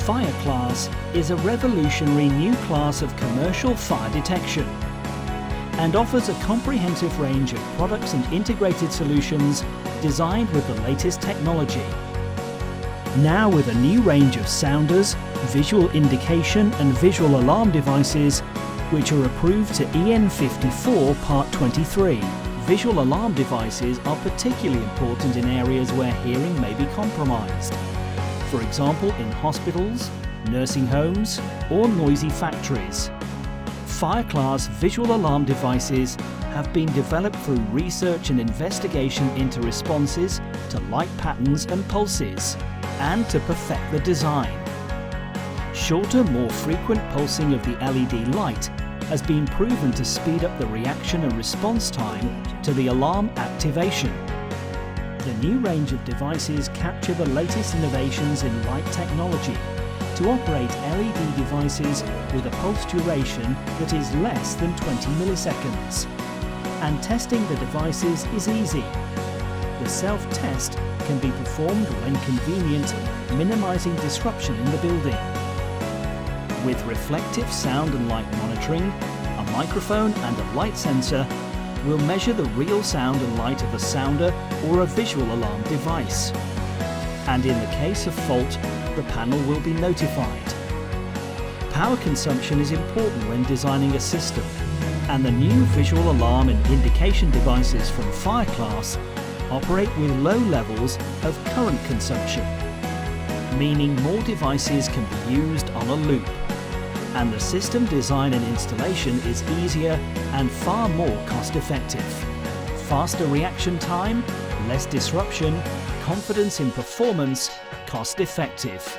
FireClass is a revolutionary new class of commercial fire detection and offers a comprehensive range of products and integrated solutions designed with the latest technology. Now with a new range of sounders, visual indication and visual alarm devices which are approved to EN 54 Part 23. Visual alarm devices are particularly important in areas where hearing may be compromised. For example, in hospitals, nursing homes or noisy factories. FireClass visual alarm devices have been developed through research and investigation into responses to light patterns and pulses, and to perfect the design. Shorter, more frequent pulsing of the LED light has been proven to speed up the reaction and response time to the alarm activation. The new range of devices capture the latest innovations in light technology to operate LED devices with a pulse duration that is less than 20 milliseconds. And testing the devices is easy. The self-test can be performed when convenient, minimizing disruption in the building. With reflective sound and light monitoring, a microphone and a light sensor will measure the real sound and light of a sounder or a visual alarm device. And in the case of fault, the panel will be notified. Power consumption is important when designing a system, and the new visual alarm and indication devices from FireClass operate with low levels of current consumption, meaning more devices can be used on a loop. And the system design and installation is easier and far more cost-effective. Faster reaction time, less disruption, confidence in performance, cost-effective.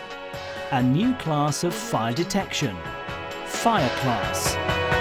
A new class of fire detection, FireClass.